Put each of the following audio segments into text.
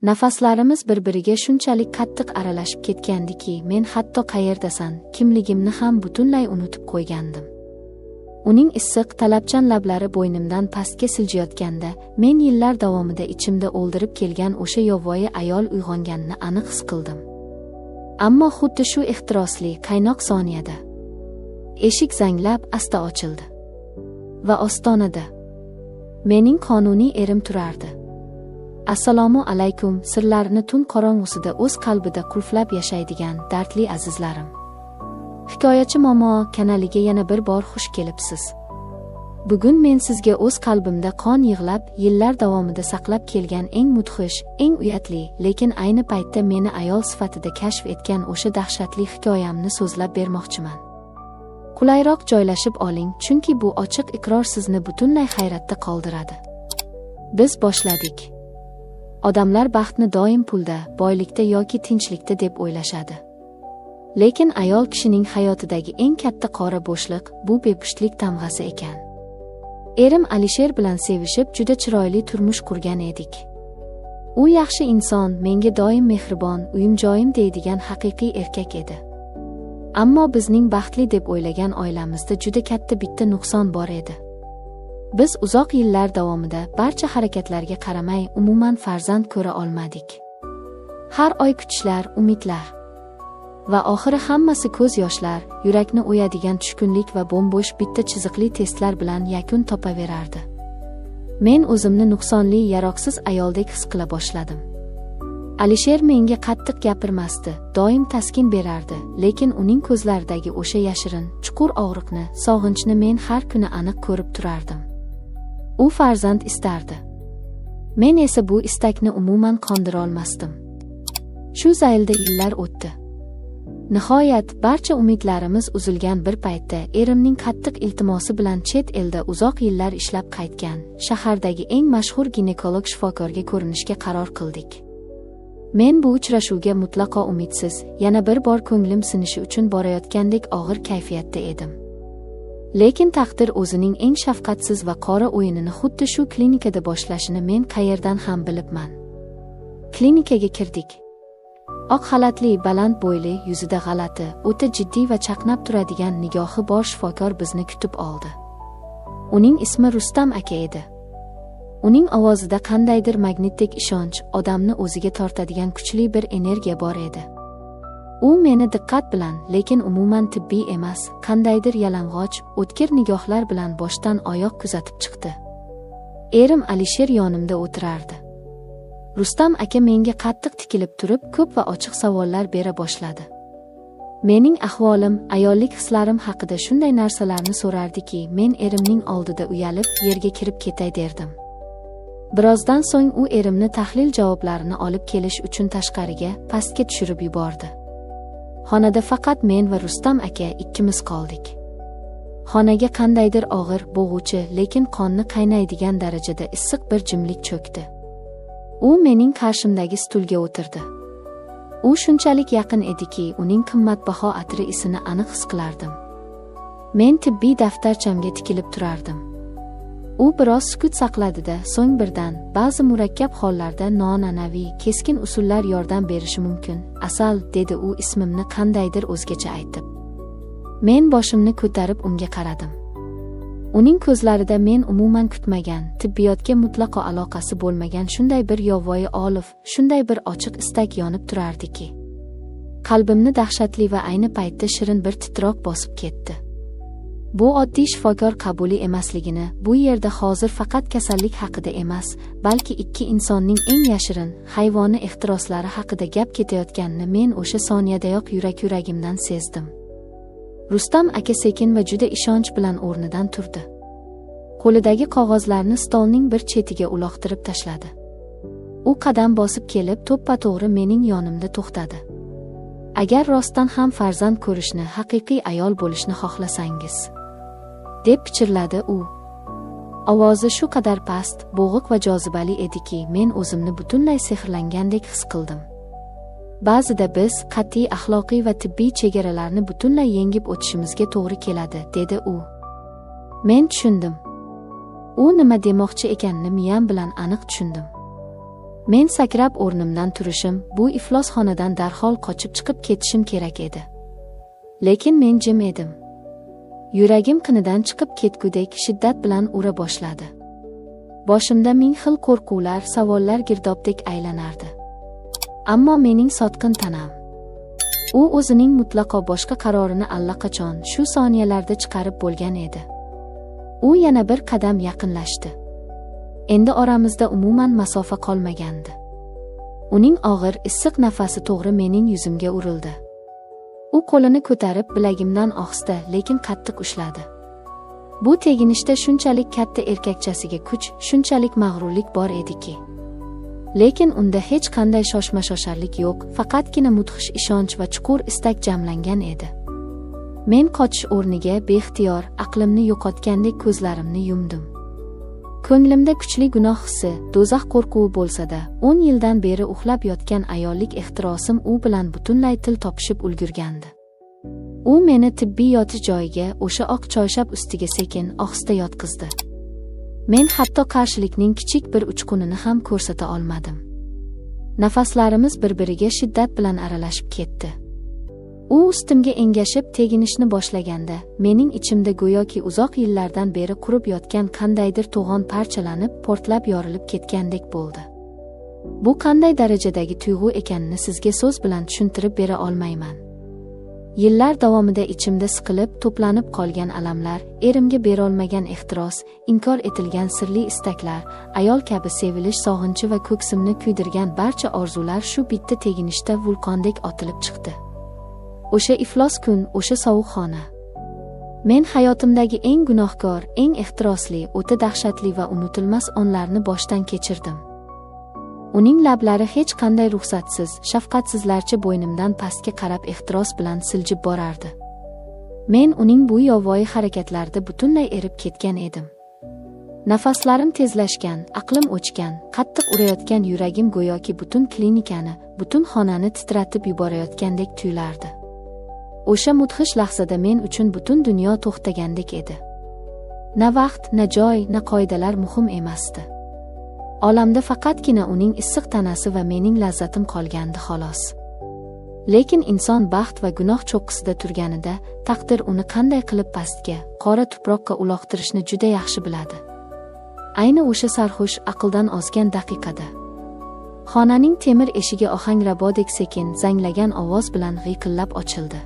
Nafaslarimiz bir-biriga shunchalik qattiq aralashib ketgandiki, men hatto qayerdasan, kimligimni ham butunlay unutib qo'ygandim. Uning issiq, talabchan lablari bo'ynimdan pastga siljayotganda, men yillar davomida ichimda o'ldirib kelgan o'sha yovvoyi ayol uyg'onganini aniq his qildim. Ammo xuddi shu ehtirosli, qaynoq soniyada eshik zanglab asta ochildi va ostonada mening qonuniy erim turardi. Assalomu alaykum, sirlarini tun qorong'usida o'z qalbida qulflab yashaydigan dardli azizlarim. Hikoyachi Momo kanaliga yana bir bor xush kelibsiz. Bugun men sizga o'z qalbimda qon yig'lab, yillar davomida saqlab kelgan eng mudhish, eng uyatli, lekin ayni paytda meni ayol sifatida kashf etgan o'sha dahshatli hikoyamni so'zlab bermoqchiman. Qulayroq joylashib oling, chunki bu ochiq iqror sizni butunlay hayratda qoldiradi. Biz boshladik. Odamlar baxtni doim pulda, boylikda yoki tinchlikda deb o'ylashadi. Lekin ayol kishining hayotidagi eng katta qora bo'shliq bu bepushtlik tamg'asi ekan. Erim Alisher bilan sevishib, juda chiroyli turmush qurgan edik. U yaxshi inson, menga doim mehribon, uyim-joyim deydigan haqiqiy erkak edi. Ammo bizning baxtli deb o'ylagan oilamizda juda katta bitta nuqson bor edi. Biz uzoq yillar davomida barcha harakatlarga qaramay umuman farzand ko'ra olmadik. Har oy kutishlar, umidlar va oxiri hammasi ko'z yoshlar, yurakni o'yadigan tushkunlik va bo'mbo'sh bitta chiziqli testlar bilan yakun topaverardi. Men o'zimni nuqsonli, yaroqsiz ayoldek his qila boshladim. Alisher menga qattiq gapirmasdi, doim taskin berardi, lekin uning ko'zlaridagi o'sha yashirin, chuqur og'riqni, sog'inchni men har kuni aniq ko'rib turardim. U farzand istardi. Men esa bu istakni umuman qondira olmasdim. Shu zaylda yillar o'tdi. Nihoyat barcha umidlarimiz uzilgan bir paytda erimning qattiq iltimosi bilan chet elda uzoq yillar ishlab qaytgan shahardagi eng mashhur ginekolog shifokorga ko'rinishga qaror qildik. Men bu uchrashuvga mutlaqo umidsiz, yana bir bor ko'nglim sinishi uchun borayotgandek og'ir kayfiyatda edim. Lekin taqdir o'zining eng shafqatsiz va qora o'yinini xuddi shu klinikada boshlashini men qayerdan ham bilibman. Klinikaga kirdik. Oq xalatli, baland bo'yli, yuzida g'alati, o'ta jiddiy va chaqnab turadigan nigohi bor shifokor bizni kutib oldi. Uning ismi Rustam aka edi. Uning ovozida qandaydir magnitdek ishonch, odamni o'ziga tortadigan kuchli bir energiya bor edi. U meni diqqat bilan, lekin umuman tibbiy emas, qandaydir yalang'och, o'tkir nigohlar bilan boshdan oyoq kuzatib chiqdi. Erim Alisher yonimda o'tirardi. Rustam aka menga qattiq tikilib turib, ko'p va ochiq savollar bera boshladi. Mening ahvolim, ayollik hislarim haqida shunday narsalarni so'rardiki, men erimning oldida uyalib, yerga kirib ketay derdim. Birozdan so'ng u erimni tahlil javoblarini olib kelish uchun tashqariga, pastga tushirib yubordi. Xonada faqat men va Rustam aka ikkimiz qoldik. Xonaga qandaydir og'ir, bo'g'uvchi, lekin qonni qaynaydigan darajada issiq bir jimlik cho'kdi. U mening qarshimdagi stulga o'tirdi. U shunchalik yaqin ediki, uning qimmatbaho atri isini aniq his qilardim. Men tibbiy daftarchamga tikilib turardim. U biroz sukut saqladi-da, so'ng birdan, ba'zi murakkab hollarda noan'anaviy, keskin usullar yordam berishi mumkin. Asal, dedi u ismimni qandaydir o'zgacha aytib. Men boshimni ko'tarib unga qaradim. Uning ko'zlarida men umuman kutmagan, tibbiyotga mutlaqo aloqasi bo'lmagan shunday bir yovvoyi olif, shunday bir ochiq istak yonib turardiki, qalbimni dahshatli va ayni paytda shirin bir titroq bosib ketdi. Bu oddiy shifokor qabuli emasligini, bu yerda hozir faqat kasallik haqida emas, balki ikki insonning eng yashirin, hayvoniy ehtiroslari haqida gap ketayotganini men o'sha soniyadayoq yuragimdan sezdim. Rustam aka sekin va juda ishonch bilan o'rnidan turdi. Qo'lidagi qog'ozlarni stolning bir chetiga uloqtirib tashladi. U qadam bosib kelib, to'ppa-to'g'ri mening yonimda to'xtadi. Agar rostdan ham farzand ko'rishni, haqiqiy ayol bo'lishni xohlasangiz, deb pichirladi u. Ovozi shu qadar past, bo'g'iq va jozibali ediki, men o'zimni butunlay sehrlangandek his qildim. Ba'zida biz qat'iy axloqiy va tibbiy chegaralarni butunlay yengib o'tishimizga to'g'ri keladi, dedi u. Men tushundim. U nima demoqchi ekanini miyam bilan aniq tushundim. Men sakrab o'rnimdan turishim, bu iflosxonadan darhol qochib chiqib ketishim kerak edi. Lekin men jim edim. Yuragim qinidan chiqib ketgudek shiddat bilan ura boshladi. Boshimda ming xil qo'rquvlar, savollar girdobdek aylanardi. Ammo mening sotqin tanam, u o'zining mutlaqo boshqa qarorini allaqachon shu soniyalarda chiqarib bo'lgan edi. U yana bir qadam yaqinlashdi. Endi oramizda umuman masofa qolmagandi. Uning og'ir, issiq nafasi to'g'ri mening yuzimga urildi. U qo'lini ko'tarib bilagimdan ohista, lekin qattiq ushladi. Bu teginishda shunchalik katta erkakchasiga kuch, shunchalik mag'rurlik bor ediki. Lekin unda hech qanday shoshma-shosharlik yo'q, faqatgina mudhish ishonch va chuqur istak jamlangan edi. Men qochish o'rniga beixtiyor, aqlimni yo'qotgandek ko'zlarimni yumdim. Ko'nglimda kuchli gunoh hissi, do'zax qo'rquvi bo'lsa-da, 10 yildan beri uxlab yotgan ayollik ehtirosim u bilan butunlay til topishib ulgurgandi. U meni tibbiy yotish joyiga, o'sha oq choyshab ustiga sekin, ohista yotqizdi. Men hatto qarshilikning kichik bir uchqunini ham ko'rsata olmadim. Nafaslarimiz bir-biriga shiddat bilan aralashib ketdi. U ustimga engashib teginishni boshlaganda, mening ichimda go'yoki uzoq yillardan beri qurib yotgan qandaydir to'g'on parchalanib, portlab yorilib ketgandek bo'ldi. Bu qanday darajadagi tuyg'u ekanini sizga so'z bilan tushuntirib bera olmayman. Yillar davomida ichimda siqilib, to'planib qolgan alamlar, erimga berolmagan ehtiros, inkor etilgan sirli istaklar, ayol kabi sevilish sog'inchi va ko'ksimni kuydirgan barcha orzular shu bitta teginishda vulqondek otilib chiqdi. O'sha iflos kun, o'sha sovuq xona. Men hayotimdagi eng gunohkor, eng ehtirosli, o'ta dahshatli va unutilmas onlarni boshdan kechirdim. Uning lablari hech qanday ruxsatsiz, shafqatsizlarcha bo'ynimdan pastga qarab ehtiros bilan siljib borardi. Men uning bu yovvoyi harakatlarida butunlay erib ketgan edim. Nafaslarim tezlashgan, aqlim o'chgan, qattiq urayotgan yuragim go'yoki butun klinikani, butun xonani titratib yuborayotgandek tuyulardi. O'sha mudhish lahzada men uchun butun dunyo to'xtagandek edi. Na vaqt, na joy, na qoidalar muhim emasdi. Olamda faqatgina uning issiq tanasi va mening lazzatim qolgandi xolos. Lekin inson baxt va gunoh cho'qqisida turganida, taqdir uni qanday qilib pastga, qora tuproqqa uloqtirishni juda yaxshi biladi. Ayni o'sha sarxush, aqldan ozgan daqiqada xonaning temir eshigi ohangrabodek sekin, zanglagan ovoz bilan g'iyqillab ochildi.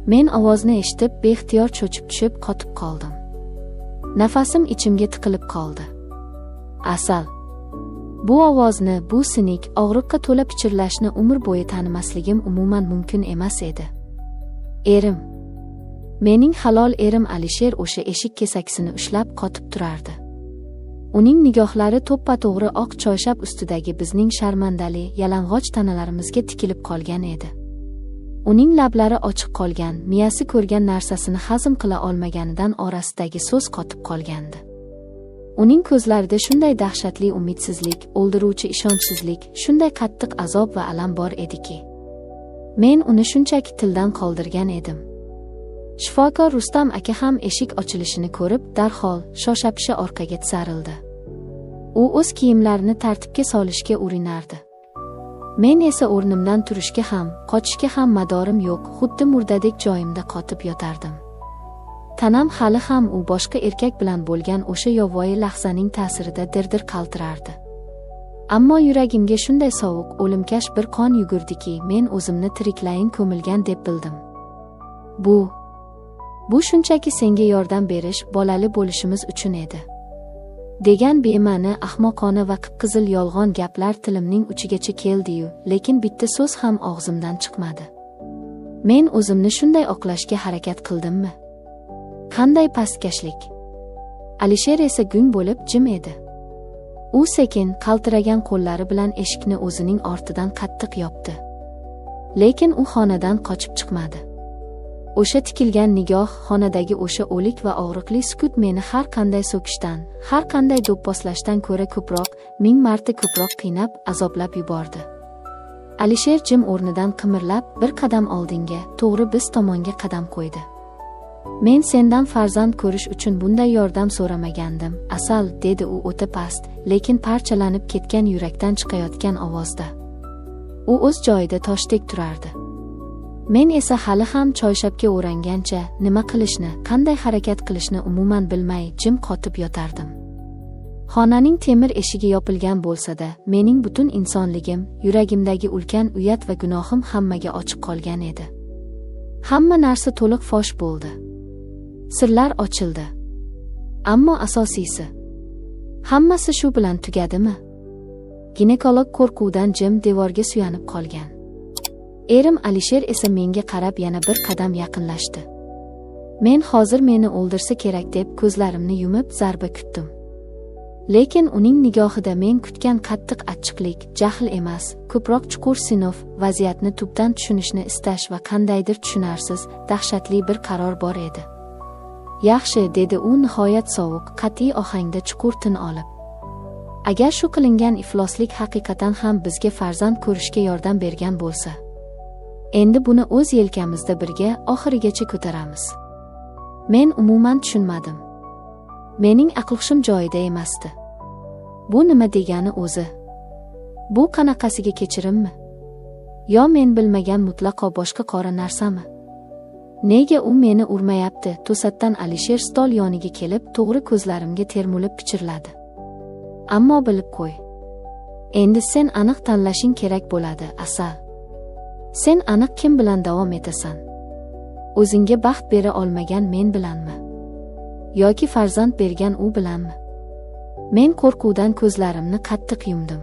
Men ovozni eshitib, beixtiyor cho'chib tushib qotib qoldim. Nafasim ichimga tiqilib qoldi. Asal. Bu ovozni, bu sinik, og'riqqa to'la pichirlashni umr bo'yi tanimasligim umuman mumkin emas edi. Erim. Mening halol erim Alisher o'sha eshik kesaksini ushlab qotib turardi. Uning nigohlari to'ppa-to'g'ri oq choyshab ustidagi bizning sharmandali, yalang'och tanalarimizga tikilib qolgan edi. Uning lablari ochiq qolgan, miyasi ko'rgan narsasini hazm qila olmaganidan orasidagi so'z qotib qolgandi. Uning ko'zlarida shunday dahshatli umidsizlik, o'ldiruvchi ishonchsizlik, shunday qattiq azob va alam bor ediki, men uni shunchaki tildan qoldirgan edim. Shifokor Rustam aka ham eshik ochilishini ko'rib, darhol shoshapisha orqaga tisarildi. U o'z kiyimlarini tartibga solishga urinardi. Men esa o'rnimdan turishga ham, qochishga ham madorim yo'q, xuddi murdadek joyimda qotib yotardim. Tanam hali ham u boshqa erkak bilan bo'lgan o'sha yovvoyi lahzaning ta'sirida dir-dir qaltirardi. Ammo yuragimga shunday sovuq, o'limkash bir qon yugurdiki, men o'zimni tiriklayin ko'milgan deb bildim. Bu shunchaki senga yordam berish, bolali bo'lishimiz uchun edi. Degan bema'ni, ahmoqona va qip-qizil yolg'on gaplar tilimning uchigacha keldi-yu, lekin bitta so'z ham og'zimdan chiqmadi. Men o'zimni shunday oqlashga harakat qildimmi? Qanday pastkashlik! Alisher esa gung bo'lib jim edi. U sekin, qaltiragan qo'llari bilan eshikni o'zining ortidan qattiq yopdi. Lekin u xonadan qochib chiqmadi. O'sha tikilgan nigoh, xonadagi o'sha o'lik va og'riqli sukut meni har qanday so'kishdan, har qanday do'pposlashdan ko'ra ko'proq, 1000 marta ko'proq qiynab, azoblab yubordi. Alisher jim o'rnidan qimirlab, bir qadam oldinga, to'g'ri biz tomonga qadam qo'ydi. Men sendan farzand ko'rish uchun bunday yordam so'ramagandim, Asal, dedi u o'ta past, lekin parchalanib ketgan yurakdan chiqayotgan ovozda. U o'z joyida toshdek turardi. Men esa hali ham choyshabga o'rangancha nima qilishni, qanday harakat qilishni umuman bilmay jim qotib yotardim. Xonaning temir eshigi yopilgan bo'lsa-da, mening butun insonligim, yuragimdagi ulkan uyat va gunohim hammaga ochiq qolgan edi. Hamma narsa to'liq fosh bo'ldi. Sirlar ochildi. Ammo asosiysi, hammasi shu bilan tugadimi? Ginekolog qo'rquvdan jim devorga suyanib qolgan. Erim Alisher esa menga qarab yana bir qadam yaqinlashdi. Men hozir meni o'ldirsa kerak deb ko'zlarimni yumib zarba kutdim. Lekin uning nigohida men kutgan qattiq achchiqlik, jahl emas, ko'proq chuqur sinov, vaziyatni tubdan tushunishni istash va qandaydir tushunarsiz, dahshatli bir qaror bor edi. Yaxshi, dedi u nihoyat sovuq, qat'iy ohangda chuqur tin olib. Agar shu qilingan ifloslik haqiqatan ham bizga farzand ko'rishga yordam bergan bo'lsa, endi buni o'z yelkamizda birga oxirigacha ko'taramiz. Men umuman tushunmadim. Mening aql-hushim joyida emasdi. Bu nima degani o'zi? Bu qanaqasiga kechirimmi? Yo men bilmagan mutlaqo boshqa qora narsami? Nega u meni urmayapti? To'satdan Alisher stol yoniga kelib, to'g'ri ko'zlarimga termulib pichirladi. Ammo bilib qo'y. Endi sen aniq tanlashing kerak bo'ladi, Asal. Sen aniq kim bilan davom etasan? O'zingga baxt bera olmagan men bilanmi? Yoki farzand bergan u bilanmi? Men qo'rquvdan ko'zlarimni qattiq yumdim.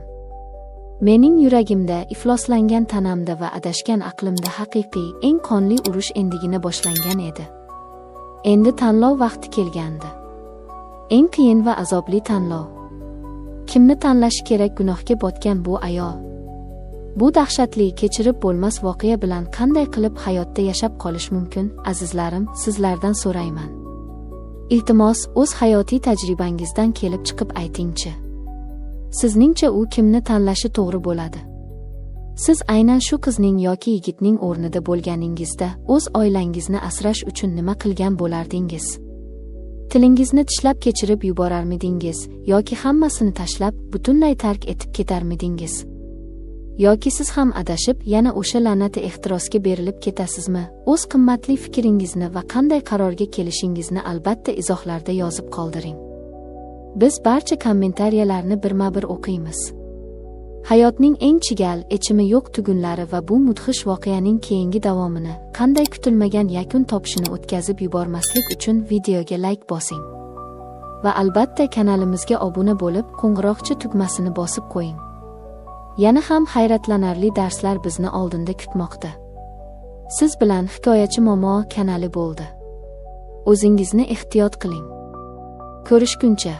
Mening yuragimda, ifloslangan tanamda va adashgan aqlimda haqiqiy, eng qonli urush endigina boshlangan edi. Endi tanlov vaqti kelgandi. Eng qiyin va azobli tanlov. Kimni tanlash kerak? Gunohga botgan bu ayol. Bu dahshatli, kechirib bo'lmas voqea bilan qanday qilib hayotda yashab qolish mumkin? Azizlarim, sizlardan so'rayman. Iltimos, o'z hayotiy tajribangizdan kelib chiqib aytingchi. Sizningcha u kimni tanlashi to'g'ri bo'ladi? Siz aynan shu qizning yoki yigitning o'rnida bo'lganingizda, o'z oilangizni asrash uchun nima qilgan bo'lardingiz? Tilingizni tishlab kechirib yuborarmidingiz, yoki hammasini tashlab, butunlay tark etib ketarmidingiz? Yoki siz ham adashib, yana o'sha la'nati ehtirosga berilib ketasizmi? O'z qimmatli fikringizni va qanday qarorga kelishingizni albatta izohlarda yozib qoldiring. Biz barcha kommentariyalarni birma-bir o'qiymiz. Hayotning eng chigal, echimi yo'q tugunlari va bu mudhish voqeaning keyingi davomini, qanday kutilmagan yakun topishini o'tkazib yubormaslik uchun videoga like bosing. Va albatta kanalimizga obuna bo'lib, qo'ng'iroqcha tugmasini bosib qo'ying. Yana ham hayratlanarli darslar bizni oldinda kutmoqda. Siz bilan Hikoyachi Momo kanali bo'ldi. O'zingizni ehtiyot qiling. Ko'rishguncha.